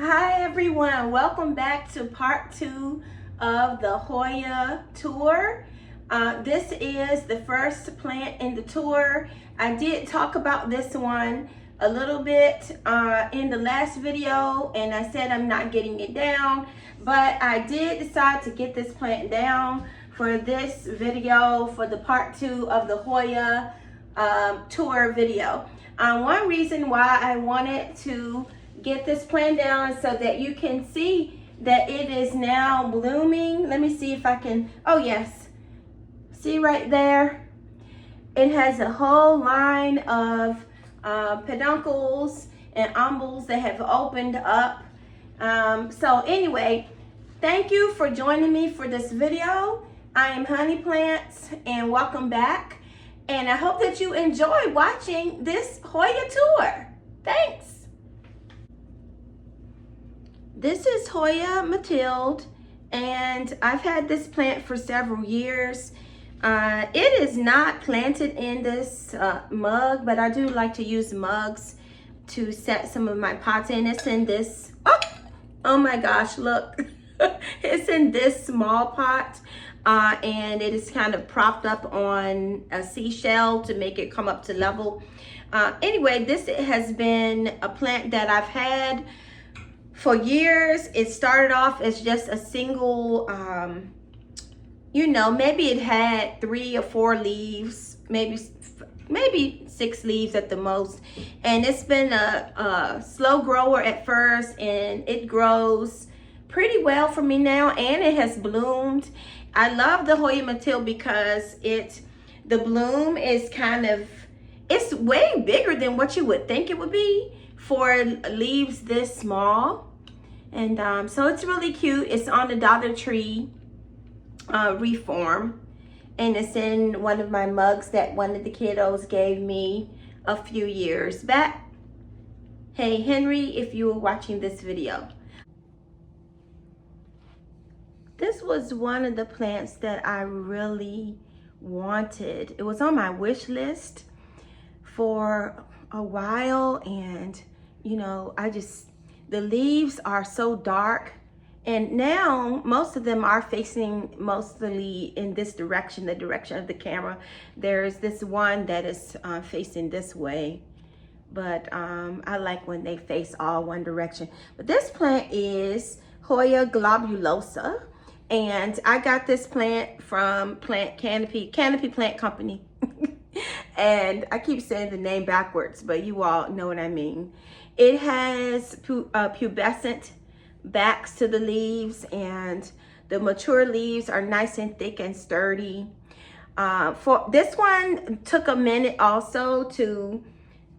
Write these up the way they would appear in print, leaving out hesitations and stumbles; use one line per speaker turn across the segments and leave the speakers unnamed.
Hi everyone, welcome back to part 2 of the Hoya tour. This is the first plant in the tour. I did talk about this one a little bit in the last video, and I said I'm not getting it down, but I did decide to get this plant down for this video, for the part 2 of the Hoya tour video. One reason why I wanted to get this plant down so that you can see that it is now blooming. Let me see if I can, oh yes, see right there? It has a whole line of peduncles and umbels that have opened up. So anyway, thank you for joining me for this video. I am Hunnyplantz and welcome back. And I hope that you enjoy watching this Hoya tour. Thanks. This is Hoya matild, and I've had this plant for several years. It is not planted in this mug, but I do like to use mugs to set some of my pots in. It's in this, oh my gosh, look. It's in this small pot, and it is kind of propped up on a seashell to make it come up to level. Anyway, this has been a plant that I've had for years. It started off as just a single, you know, maybe it had 3 or 4 leaves, maybe 6 leaves at the most. And it's been a slow grower at first, and it grows pretty well for me now, and it has bloomed. I love the Hoya matild because the bloom is it's way bigger than what you would think it would be for leaves this small. And so it's really cute. It's on the Dollar Tree reform, and it's in one of my mugs that one of the kiddos gave me a few years back. Hey Henry, if you were watching this video. This was one of the plants that I really wanted. It was on my wish list for a while, and you know, the leaves are so dark, and now most of them are facing mostly in this direction, the direction of the camera. There's this one that is facing this way, but I like when they face all one direction. But this plant is Hoya globulosa, and I got this plant from Canopy Plant Company. And I keep saying the name backwards, but you all know what I mean. It has pubescent backs to the leaves, and the mature leaves are nice and thick and sturdy. For this one, took a minute also to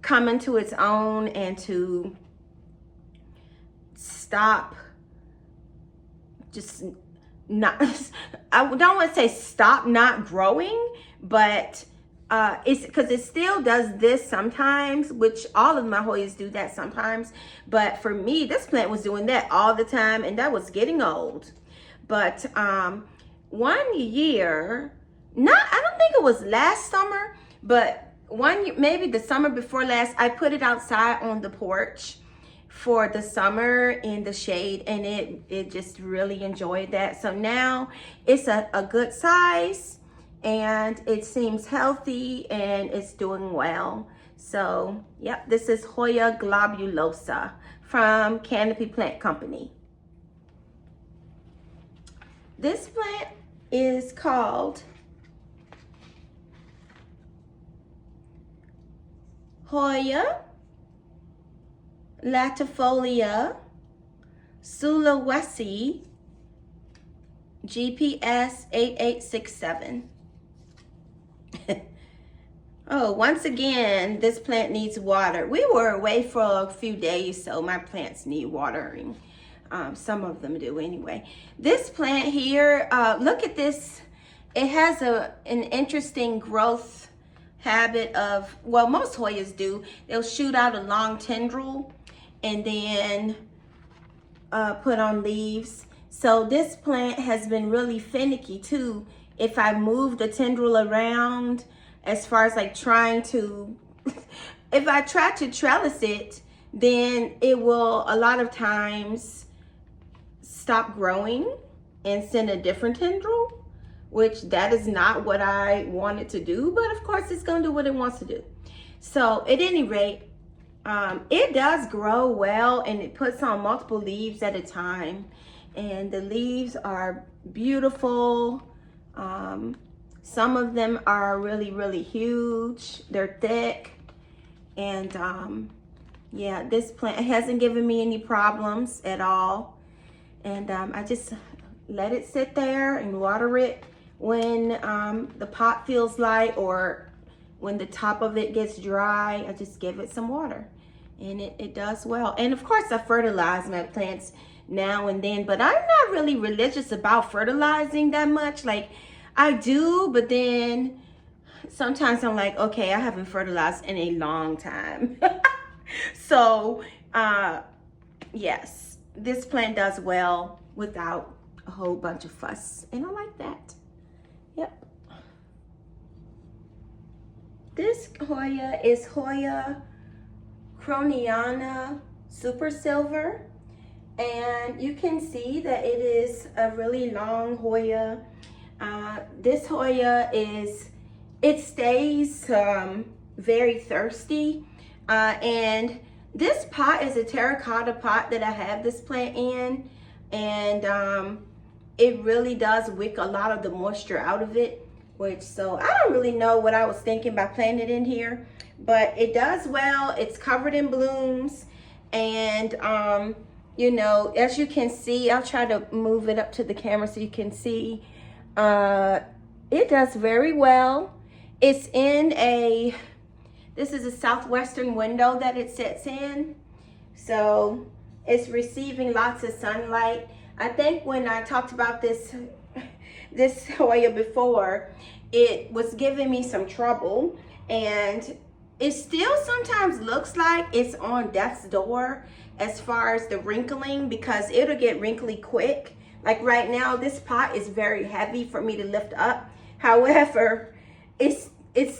come into its own and to stop, just not, I don't want to say stop not growing, but it's because it still does this sometimes, which all of my Hoyas do that sometimes. But for me, this plant was doing that all the time, and that was getting old. But one year, I don't think it was last summer, but one year, maybe the summer before last, I put it outside on the porch for the summer in the shade, and it just really enjoyed that. So now it's a good size, and it seems healthy, and it's doing well. So yep, this is Hoya globulosa from Canopy Plant Company. This plant is called Hoya latifolia sulawesi GPS 8867. Oh, once again, this plant needs water. We were away for a few days, so my plants need watering. Some of them do anyway. This plant here, look at this. It has an interesting growth habit of, well, most Hoyas do. They'll shoot out a long tendril and then put on leaves. So this plant has been really finicky too. If I move the tendril around, as far as like trying to, if I try to trellis it, then it will a lot of times stop growing and send a different tendril, which that is not what I wanted to do, but of course it's gonna do what it wants to do. So at any rate, it does grow well, and it puts on multiple leaves at a time, and the leaves are beautiful. Some of them are really huge, they're thick, and yeah, this plant hasn't given me any problems at all. And I just let it sit there and water it when the pot feels light, or when the top of it gets dry. I just give it some water, and it does well. And of course I fertilize my plants now and then, but I'm not really religious about fertilizing that much. Like, I do, but then sometimes I'm like, okay, I haven't fertilized in a long time. So yes, this plant does well without a whole bunch of fuss, and I like that. Yep. This Hoya is Hoya Croniana Super Silver, and you can see that it is a really long Hoya. This Hoya it stays very thirsty, and this pot is a terracotta pot that I have this plant in, and it really does wick a lot of the moisture out of it, so I don't really know what I was thinking by planting it in here, but it does well. It's covered in blooms, and you know, as you can see, I'll try to move it up to the camera so you can see. It does very well. It's in this is a southwestern window that it sits in, so it's receiving lots of sunlight. I think when I talked about this Hoya before, it was giving me some trouble, and it still sometimes looks like it's on death's door as far as the wrinkling, because it'll get wrinkly quick. Like right now, this pot is very heavy for me to lift up. However, it's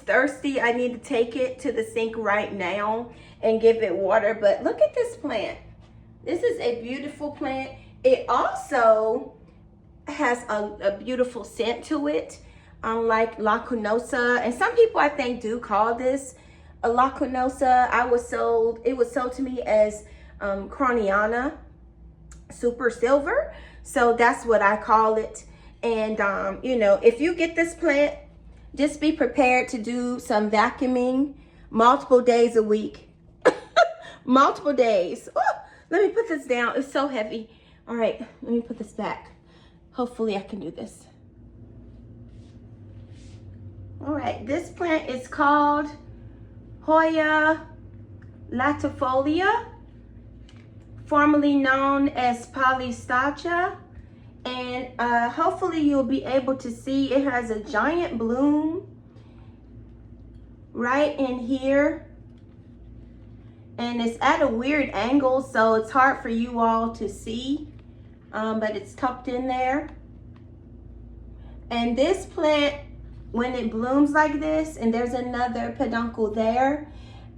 thirsty. I need to take it to the sink right now and give it water. But look at this plant. This is a beautiful plant. It also has a beautiful scent to it, unlike lacunosa. And some people, I think, do call this a lacunosa. It was sold to me as Croniana Super Silver, so that's what I call it. And you know, if you get this plant, just be prepared to do some vacuuming multiple days a week. Multiple days. Oh, let me put this down. It's so heavy. All right, let me put this back. Hopefully I can do this. All right, this plant is called Hoya latifolia, formerly known as polystacha, and hopefully you'll be able to see it has a giant bloom right in here, and it's at a weird angle, so it's hard for you all to see, but it's tucked in there. And this plant, when it blooms like this, and there's another peduncle there,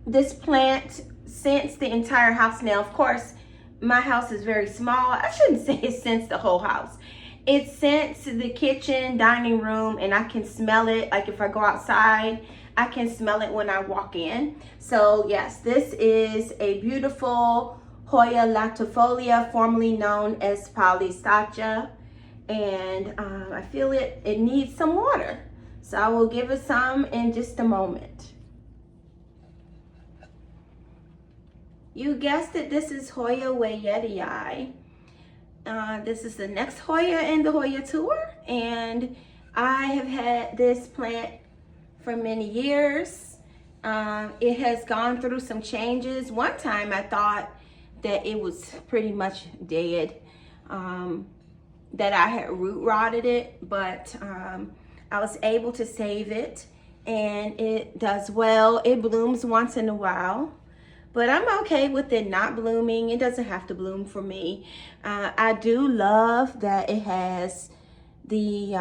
this plant scents the entire house. Now, of course, my house is very small. I shouldn't say it scents the whole house. It scents the kitchen, dining room, and I can smell it. Like if I go outside, I can smell it when I walk in. So yes, this is a beautiful Hoya latifolia, formerly known as polystacha. And I feel it needs some water. So I will give it some in just a moment. You guessed it, this is Hoya variegated. This is the next Hoya in the Hoya tour, and I have had this plant for many years. It has gone through some changes. One time I thought that it was pretty much dead, that I had root rotted it, but I was able to save it, and it does well. It blooms once in a while, but I'm okay with it not blooming. It doesn't have to bloom for me. I do love that it has the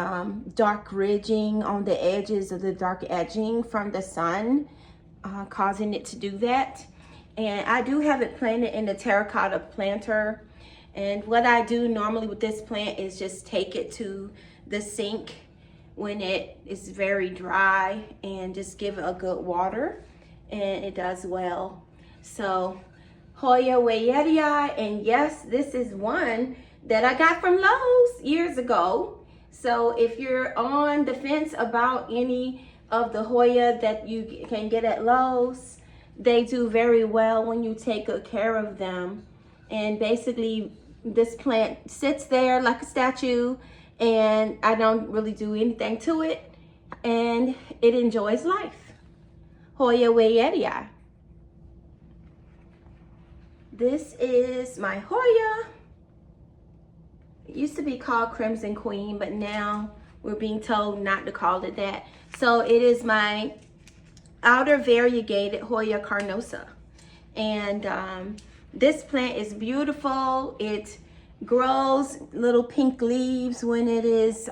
dark ridging on the edges of the dark edging from the sun, causing it to do that. And I do have it planted in the terracotta planter. And what I do normally with this plant is just take it to the sink when it is very dry and just give it a good water, and it does well. So Hoya varieties, and yes, this is one that I got from Lowe's years ago. So if you're on the fence about any of the Hoya that you can get at Lowe's, they do very well when you take good care of them. And basically this plant sits there like a statue, and I don't really do anything to it, and it enjoys life. Hoya varieties. This is my Hoya. It used to be called Crimson Queen, but now we're being told not to call it that. So it is my outer variegated Hoya carnosa. And this plant is beautiful. It grows little pink leaves when it is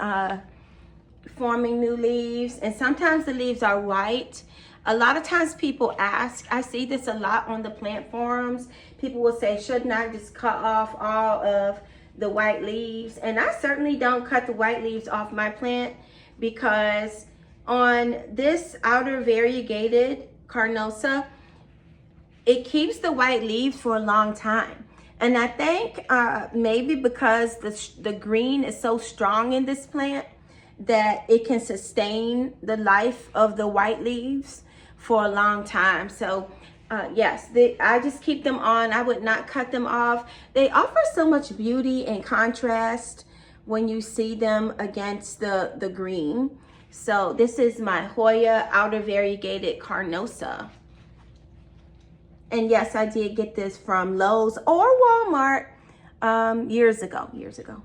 forming new leaves, and sometimes the leaves are white. A lot of times people ask, I see this a lot on the plant forums, people will say, shouldn't I just cut off all of the white leaves? And I certainly don't cut the white leaves off my plant, because on this outer variegated carnosa, it keeps the white leaves for a long time. And I think maybe because the green is so strong in this plant that it can sustain the life of the white leaves for a long time. So yes, I just keep them on. I would not cut them off. They offer so much beauty and contrast when you see them against the green. So this is my Hoya outer variegated carnosa. And yes, I did get this from Lowe's or Walmart years ago.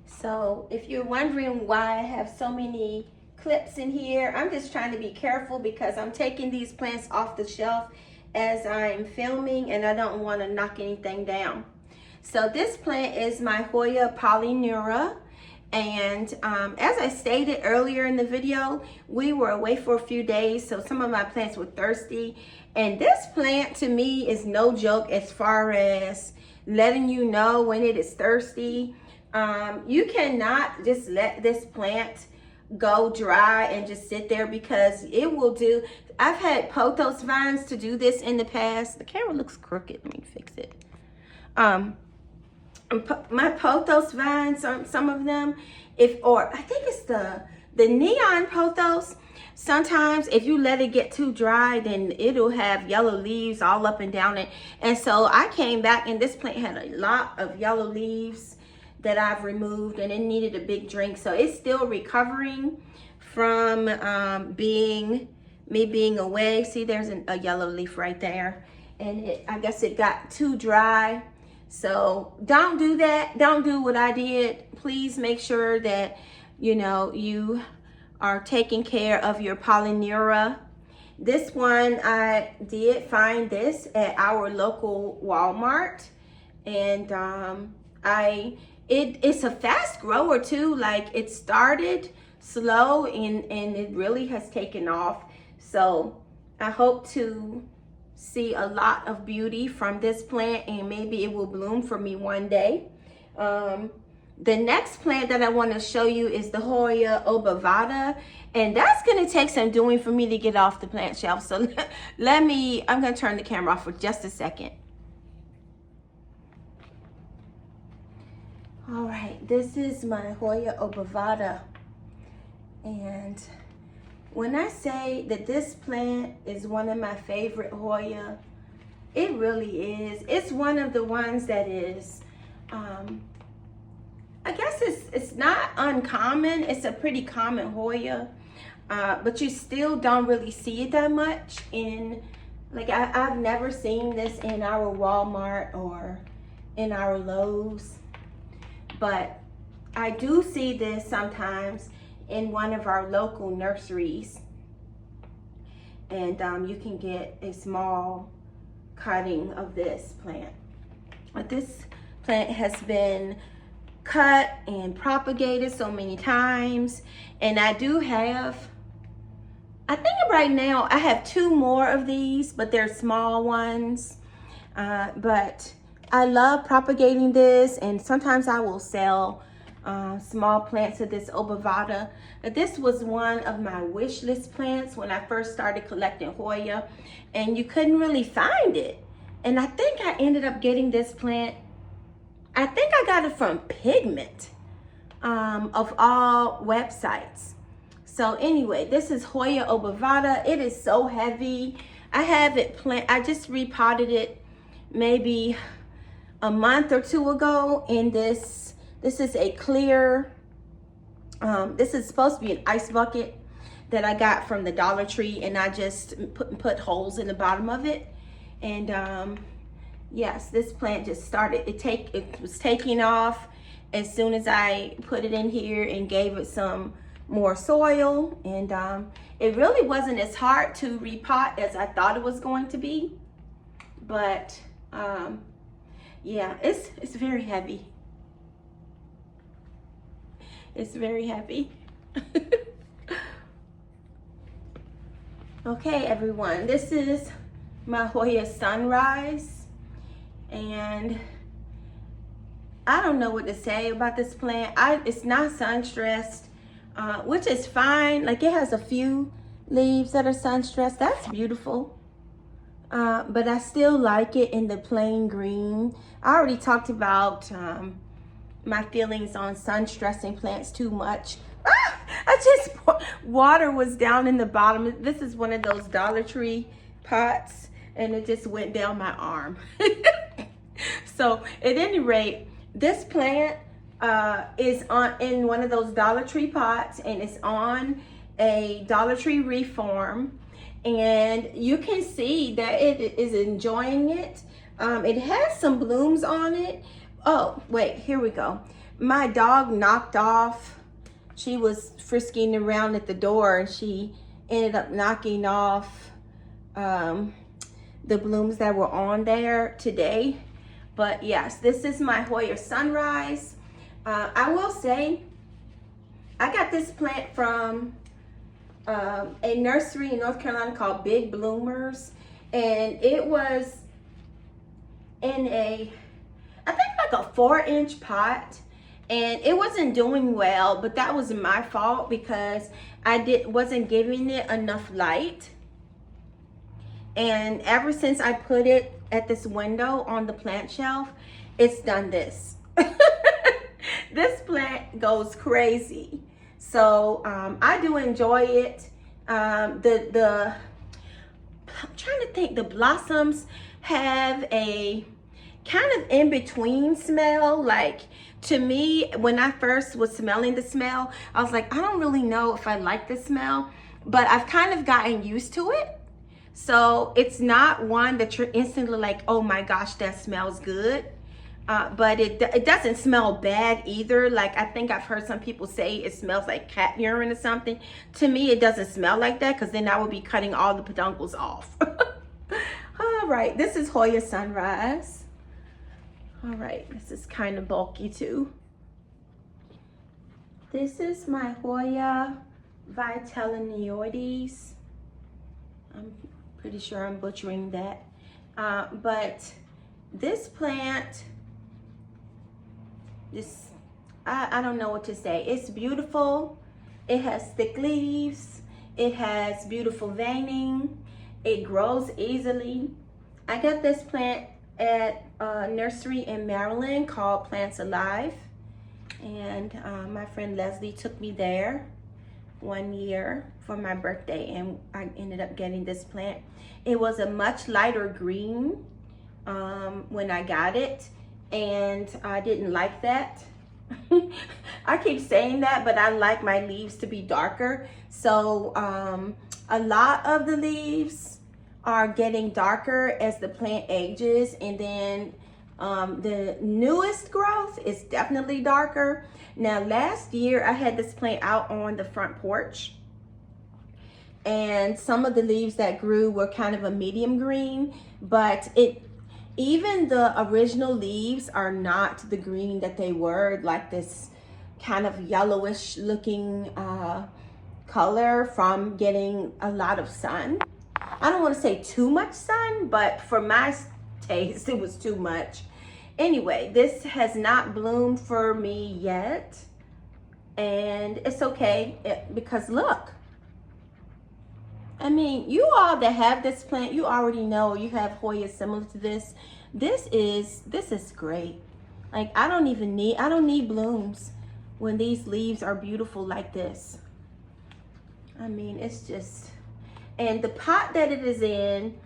So if you're wondering why I have so many clips in here, I'm just trying to be careful because I'm taking these plants off the shelf as I'm filming, and I don't want to knock anything down. So this plant is my Hoya polyneura. And as I stated earlier in the video, we were away for a few days, so some of my plants were thirsty. And this plant to me is no joke as far as letting you know when it is thirsty. You cannot just let this plant go dry and just sit there, because it will do. I've had pothos vines to do this in the past. The camera looks crooked. Let me fix it. My pothos vines, some of them, I think it's the neon pothos. Sometimes if you let it get too dry, then it'll have yellow leaves all up and down it. And so I came back, and this plant had a lot of yellow leaves that I've removed, and it needed a big drink. So it's still recovering from me being away. See, there's a yellow leaf right there, and I guess it got too dry. So don't do that. Don't do what I did. Please make sure that you are taking care of your polyneura. This one, I did find this at our local Walmart, and it's a fast grower too. Like, it started slow and it really has taken off. So I hope to see a lot of beauty from this plant, and maybe it will bloom for me one day. The next plant that I want to show you is the Hoya obovata, and that's going to take some doing for me to get off the plant shelf. So I'm going to turn the camera off for just a second. All right, this is my Hoya obovata, and when I say that this plant is one of my favorite Hoya, it really is. It's one of the ones that is, I guess it's not uncommon. It's a pretty common Hoya, but you still don't really see it that much in, like, I've never seen this in our Walmart or in our Lowe's, but I do see this sometimes in one of our local nurseries, and you can get a small cutting of this plant. But this plant has been cut and propagated so many times, and I do have I think right now I have 2 more of these, but they're small ones. But I love propagating this, and sometimes I will sell small plants of this obovata. This was one of my wish list plants when I first started collecting Hoya, and you couldn't really find it. And I think I ended up getting this plant, I think I got it from Pigment, of all websites. So anyway, this is Hoya obovata. It is so heavy. I have it I just repotted it maybe a month or 2 ago in this is a clear, this is supposed to be an ice bucket that I got from the Dollar Tree, and I just put holes in the bottom of it. And yes, this plant just started, it was taking off as soon as I put it in here and gave it some more soil. And it really wasn't as hard to repot as I thought it was going to be, but yeah, it's very heavy. It's very heavy. Okay, everyone, this is my Hoya Sunrise, and I don't know what to say about this plant. It's not sun stressed, which is fine. Like, it has a few leaves that are sun stressed. That's beautiful. But I still like it in the plain green. I already talked about my feelings on sun stressing plants too much. Water was down in the bottom. This is one of those Dollar Tree pots, and it just went down my arm. So at any rate, this plant is in one of those Dollar Tree pots, and it's on a Dollar Tree reform, and you can see that it is enjoying it. It has some blooms on it. Oh wait, here we go. My dog knocked off, she was frisking around at the door, and she ended up knocking off the blooms that were on there today. But yes, this is my Hoya Sunrise. I will say, I got this plant from a nursery in North Carolina called Big Bloomers, and it was in I think like a 4-inch pot, and it wasn't doing well, but that was my fault because I wasn't giving it enough light. And ever since I put it at this window on the plant shelf, it's done this. This plant goes crazy. So I do enjoy it. I'm trying to think, the blossoms have a kind of in-between smell. Like, to me, when I first was smelling the smell, I was like, I don't really know if I like the smell, but I've kind of gotten used to it. So it's not one that you're instantly like, oh my gosh, that smells good. But it doesn't smell bad either. Like, I think I've heard some people say it smells like cat urine or something. To me, it doesn't smell like that, because then I would be cutting all the peduncles off. All right, this is Hoya Sunrise. All right, this is kind of bulky too. This is my Hoya varieties. I'm pretty sure I'm butchering that. But this plant, I don't know what to say. It's beautiful. It has thick leaves. It has beautiful veining. It grows easily. I got this plant at a nursery in Maryland called Plants Alive. And my friend Leslie took me there one year for my birthday, and I ended up getting this plant. It was a much lighter green when I got it, and I didn't like that. I keep saying that, but I like my leaves to be darker. So a lot of the leaves are getting darker as the plant ages, and then the newest growth is definitely darker. Now, last year I had this plant out on the front porch, and some of the leaves that grew were kind of a medium green, but even the original leaves are not the green that they were, like this kind of yellowish looking color from getting a lot of sun. I don't want to say too much sun, but for my taste, it was too much. Anyway, this has not bloomed for me yet. And it's okay because look. I mean, you all that have this plant, you already know you have Hoya similar to this. This is great. Like I don't need blooms when these leaves are beautiful like this. I mean, it's just, and the pot that it is in,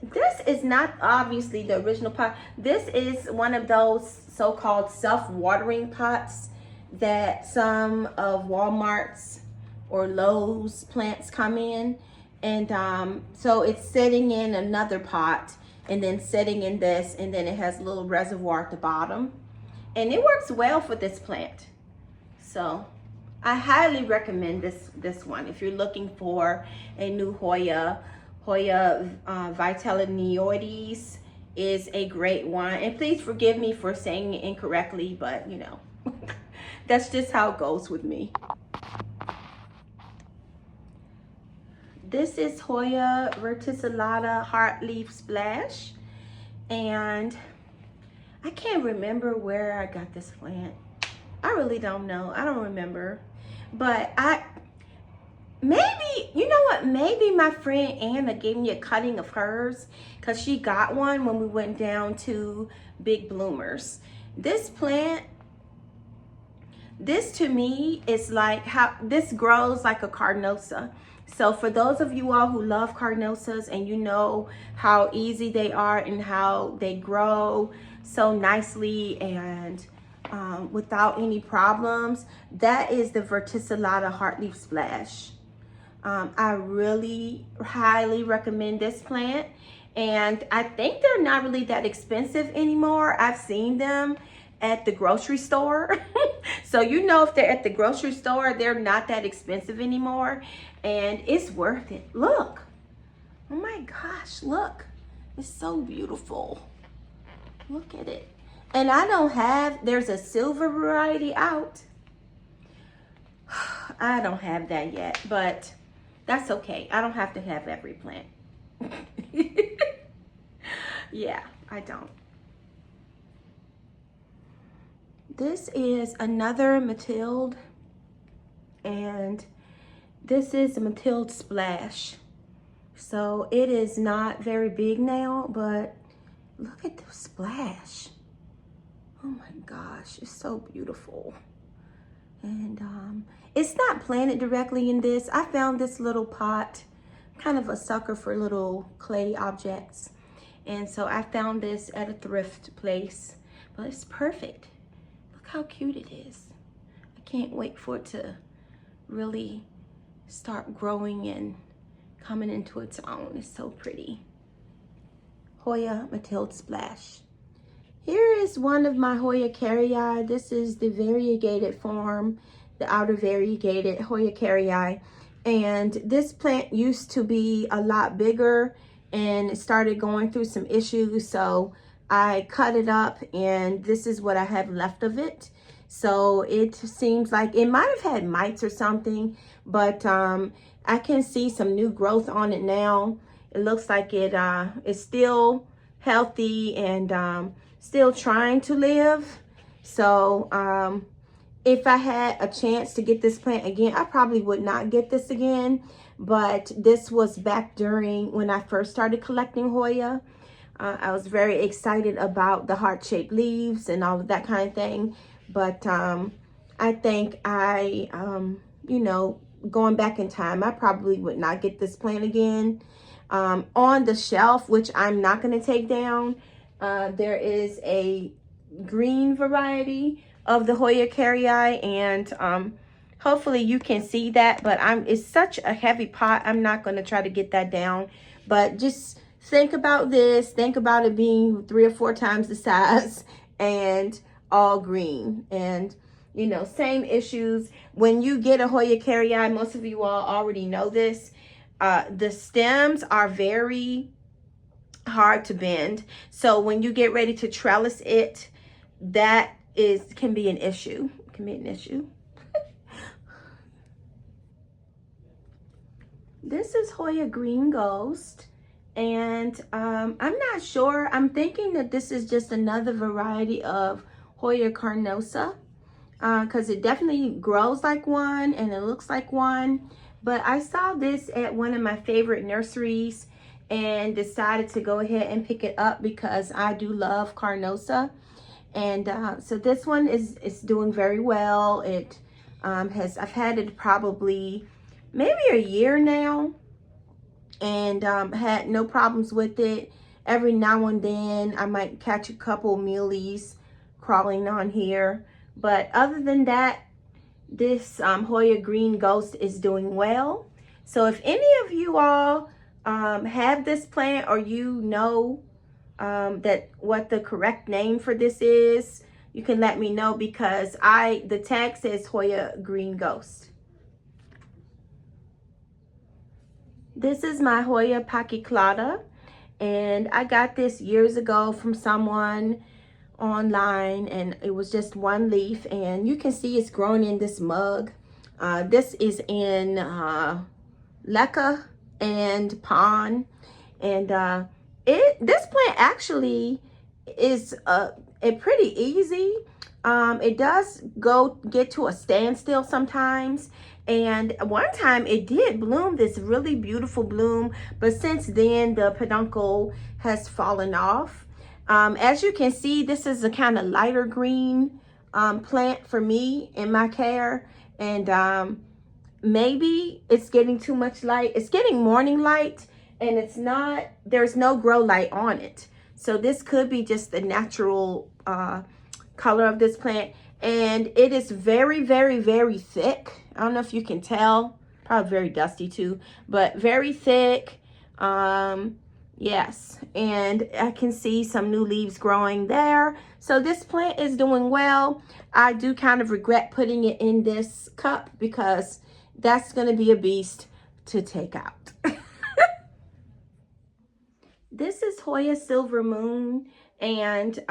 this is not obviously the original pot. This is one of those so-called self-watering pots that some of Walmart's or Lowe's plants come in. And so it's sitting in another pot and then sitting in this, and then it has a little reservoir at the bottom. And it works well for this plant. So I highly recommend this one if you're looking for a new Hoya. Hoya varieties is a great one. And please forgive me for saying it incorrectly, but you know, that's just how it goes with me. This is Hoya verticillata heartleaf splash, and I can't remember where I got this plant. I really don't know. I don't remember, but maybe, you know what, maybe my friend Anna gave me a cutting of hers because she got one when we went down to Big Bloomers. This plant, this to me is like how this grows like a carnosa. So for those of you all who love carnosas and you know how easy they are and how they grow so nicely and without any problems, that is the verticillata heartleaf splash. I really highly recommend this plant, and I think they're not really that expensive anymore. I've seen them at the grocery store. So you know, if they're at the grocery store, they're not that expensive anymore, and it's worth it. Look, oh my gosh, look, it's so beautiful. Look at it. And I don't have, there's a silver variety out. I don't have that yet, but that's okay. I don't have to have every plant. Yeah, I don't. This is another matild, and this is a matild splash. So it is not very big now, but look at the splash. Oh my gosh, it's so beautiful. And it's not planted directly in this. I found this little pot, kind of a sucker for little clay objects. And so I found this at a thrift place, but it's perfect. Look how cute it is. I can't wait for it to really start growing and coming into its own. It's so pretty. Hoya matild splash. Here is one of my Hoya carrii. This is the variegated form, the outer variegated Hoya carrii. And this plant used to be a lot bigger and it started going through some issues. So I cut it up and this is what I have left of it. So it seems like it might have had mites or something, but I can see some new growth on it now. It looks like it is still healthy and still trying to live. So if I had a chance to get this plant again, I probably would not get this again, but this was back during when I first started collecting Hoya. I was very excited about the heart-shaped leaves and all of that kind of thing, but I think you know, going back in time, I probably would not get this plant again. On the shelf, which I'm not going to take down, there is a green variety of the Hoya carrii, and hopefully you can see that, but it's such a heavy pot, I'm not going to try to get that down. But just think about this, think about it being 3 or 4 times the size and all green. And you know, same issues when you get a Hoya carrii. Most of you all already know this. The stems are very hard to bend, so when you get ready to trellis it, that can be an issue. It can be an issue. This is Hoya Green Ghost, and I'm not sure. I'm thinking that this is just another variety of Hoya carnosa, because it definitely grows like one and it looks like one. But I saw this at one of my favorite nurseries and decided to go ahead and pick it up because I do love carnosa. And so this one is doing very well. It I've had it probably maybe a year now, and had no problems with it. Every now and then I might catch a couple mealies crawling on here, but other than that, this Hoya Green Ghost is doing well. So if any of you all have this plant, or you know that what the correct name for this is, you can let me know, because the tag says Hoya Green Ghost. This is my Hoya pachyclada, and I got this years ago from someone online, and it was just one leaf, and you can see it's growing in this mug. This is in leca and pond, and this plant actually is pretty easy. It does get to a standstill sometimes, and one time it did bloom this really beautiful bloom, but since then the peduncle has fallen off. As you can see, this is a kind of lighter green plant for me in my care, and maybe it's getting too much light. It's getting morning light, and there's no grow light on it. So this could be just the natural color of this plant. And it is very, very, very thick. I don't know if you can tell. Probably very dusty too, but very thick. Yes, and I can see some new leaves growing there. So this plant is doing well. I do kind of regret putting it in this cup because that's going to be a beast to take out. This is Hoya Silver Moon, and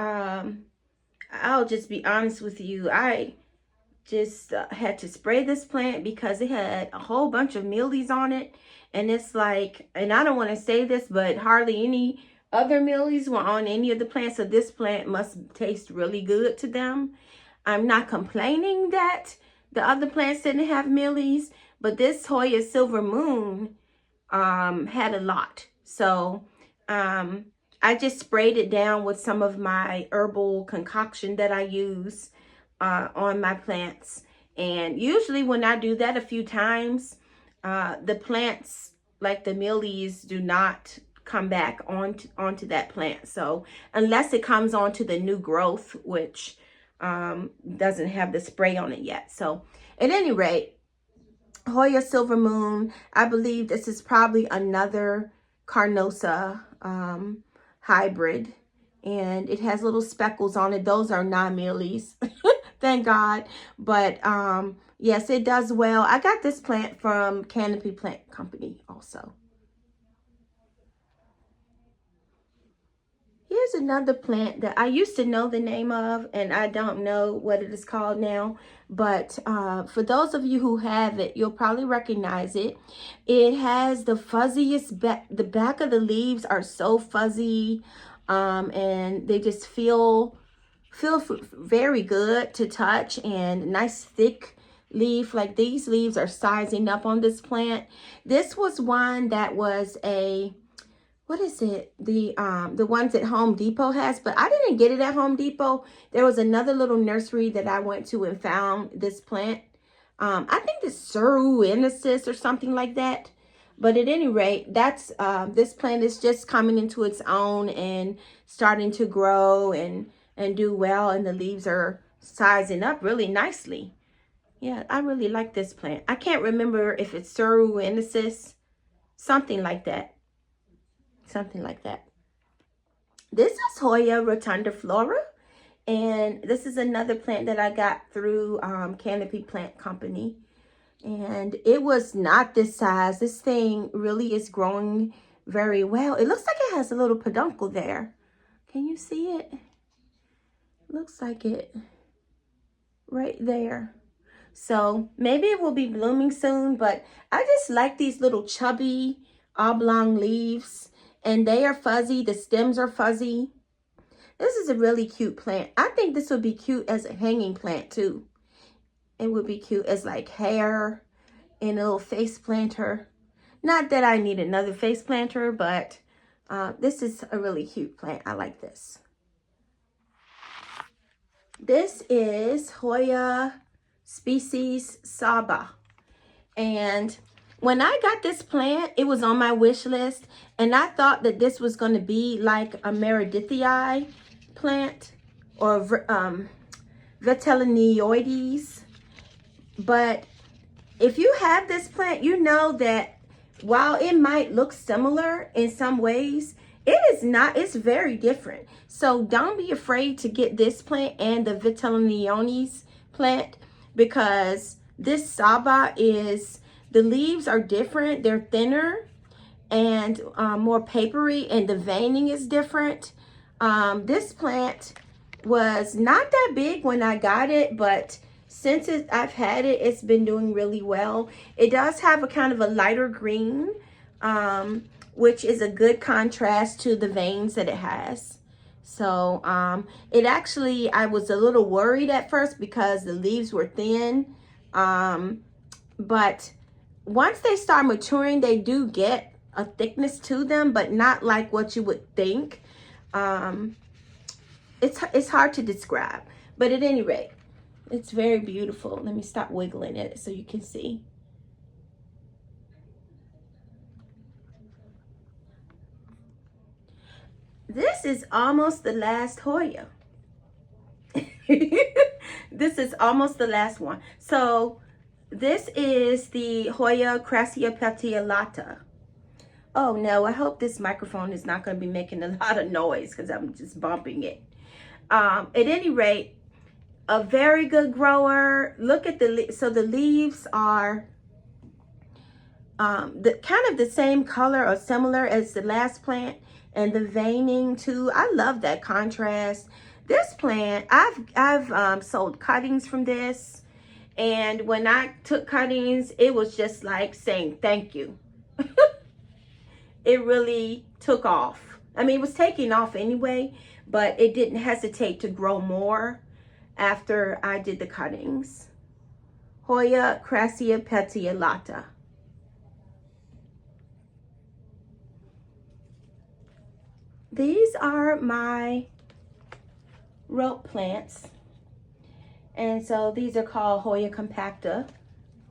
I'll just be honest with you. I just had to spray this plant because it had a whole bunch of mealies on it, and it's like, and I don't want to say this, but hardly any other mealies were on any of the plants, so this plant must taste really good to them. I'm not complaining that the other plants didn't have mealies, but this Hoya Silver Moon had a lot. So I just sprayed it down with some of my herbal concoction that I use on my plants. And usually when I do that a few times, the plants, like the mealies, do not come back onto that plant. So unless it comes onto the new growth, which doesn't have the spray on it yet. So at any rate, Hoya Silver Moon, I believe this is probably another carnosa hybrid, and it has little speckles on it. Those are non-mealies. Thank God. But yes, it does well. I got this plant from Canopy Plant Company also. Here's another plant that I used to know the name of, and I don't know what it is called now. But for those of you who have it, you'll probably recognize it. It has the fuzziest back. The back of the leaves are so fuzzy, and they just feel very good to touch, and nice thick leaf. Like, these leaves are sizing up on this plant. This was one that was what is it? The ones that Home Depot has, but I didn't get it at Home Depot. There was another little nursery that I went to and found this plant. I think it's Suruensis or something like that. But at any rate, that's this plant is just coming into its own and starting to grow and do well, and the leaves are sizing up really nicely. Yeah, I really like this plant. I can't remember if it's Suruensis, something like that. Something like that. This is Hoya rotundiflora, and this is another plant that I got through Canopy Plant Company, and it was not this size. This thing really is growing very well. It looks like it has a little peduncle there. Can you see it? Looks like it right there. So maybe it will be blooming soon, but I just like these little chubby oblong leaves, and they are fuzzy. The stems are fuzzy. This is a really cute plant. I think this would be cute as a hanging plant too. It would be cute as like hair and a little face planter. Not that I need another face planter, but this is a really cute plant. I like this. This is Hoya species Saba. And when I got this plant, it was on my wish list. And I thought that this was going to be like a Meredithii plant or Vitellinioides. But if you have this plant, you know that while it might look similar in some ways, it is not. It's very different. So don't be afraid to get this plant and the Vitellinioides plant, because this Saba is, the leaves are different. They're thinner and more papery, and the veining is different. This plant was not that big when I got it, but since I've had it, it's been doing really well. It does have a kind of a lighter green, which is a good contrast to the veins that it has. So it actually, I was a little worried at first because the leaves were thin. But once they start maturing, they do get a thickness to them, but not like what you would think. It's hard to describe, but at any rate, it's very beautiful. Let me stop wiggling it so you can see. This is almost the last Hoya. This is almost the last one. So this is the Hoya crassiopetiolata. Oh no, I hope this microphone is not going to be making a lot of noise because I'm just bumping it. At any rate, a very good grower. Look at the so the leaves are the kind of the same color or similar as the last plant, and the veining too. I love that contrast. This plant, I've sold cuttings from this, and when I took cuttings, it was just like saying thank you. It really took off. I mean, it was taking off anyway, but it didn't hesitate to grow more after I did the cuttings. Hoya crassiopetiolata. These are my rope plants. And so these are called Hoya compacta,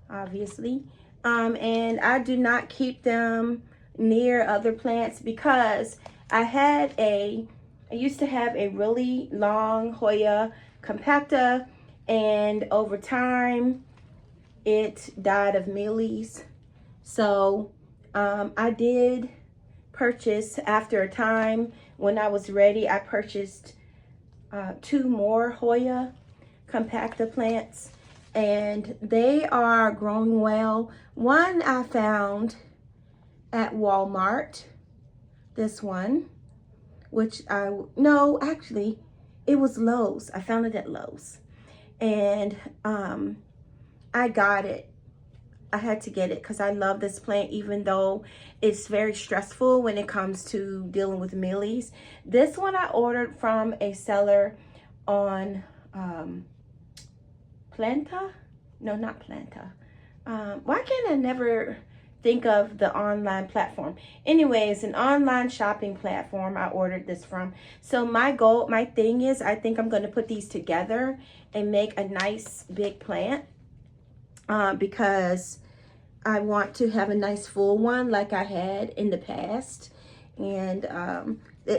obviously. And I do not keep them near other plants because I used to have a really long Hoya compacta, and over time it died of mealies. So I did purchase, after a time when I was ready, I purchased 2 more Hoya compacta plants, and they are growing well. One I found at Walmart, this one, which actually it was Lowe's. I found it at Lowe's, and I got it. I had to get it because I love this plant, even though it's very stressful when it comes to dealing with mealies. This one I ordered from a seller on Planta? No, not Planta. Why can't I never think of the online platform? Anyways, an online shopping platform I ordered this from. So my thing is, I think I'm going to put these together and make a nice big plant, because I want to have a nice full one like I had in the past. And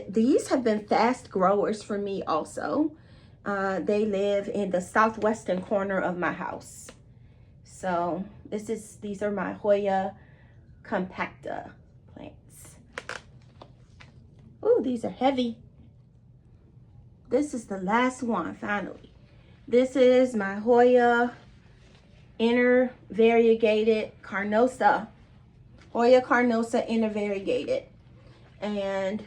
these have been fast growers for me also. They live in the southwestern corner of my house. So these are my Hoya compacta plants. Ooh, these are heavy. This is the last one, finally. This is my Hoya inner variegated carnosa. Hoya carnosa inner variegated. And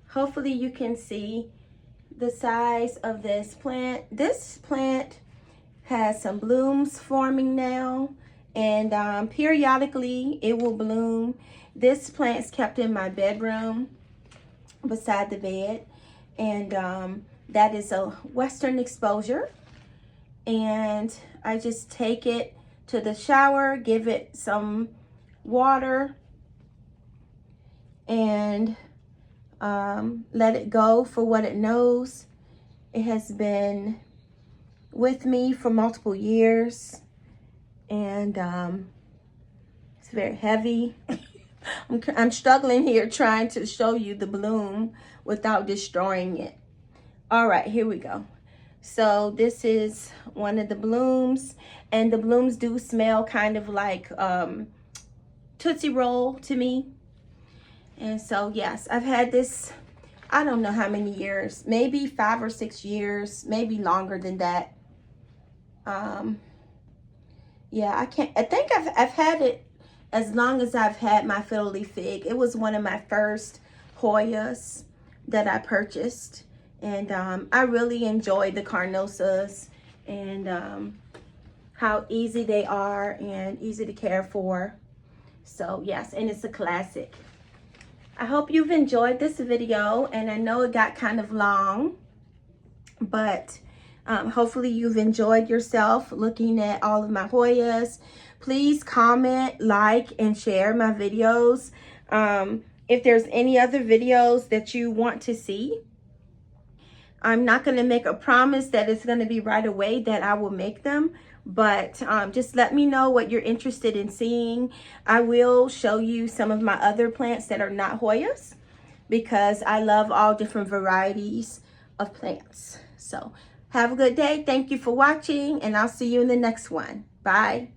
hopefully you can see the size of this plant. This plant has some blooms forming now, and periodically it will bloom. This plant's kept in my bedroom beside the bed, and that is a Western exposure. And I just take it to the shower, give it some water, and let it go for what it knows. It has been with me for multiple years, and it's very heavy. I'm struggling here trying to show you the bloom without destroying it. All right, here we go. So this is one of the blooms, and the blooms do smell kind of like Tootsie Roll to me. And so yes, I've had this, I don't know how many years, maybe 5 or 6 years, maybe longer than that. Yeah, I think I've had it as long as I've had my fiddle leaf fig. It was one of my first Hoyas that I purchased, and I really enjoyed the carnosas and how easy they are and easy to care for. So yes, and it's a classic. I hope you've enjoyed this video, and I know it got kind of long, but hopefully you've enjoyed yourself looking at all of my Hoyas. Please comment, like, and share my videos. If there's any other videos that you want to see, I'm not going to make a promise that it's going to be right away that I will make them, but just let me know what you're interested in seeing. I will show you some of my other plants that are not Hoyas, because I love all different varieties of plants. So have a good day. Thank you for watching, and I'll see you in the next one. Bye.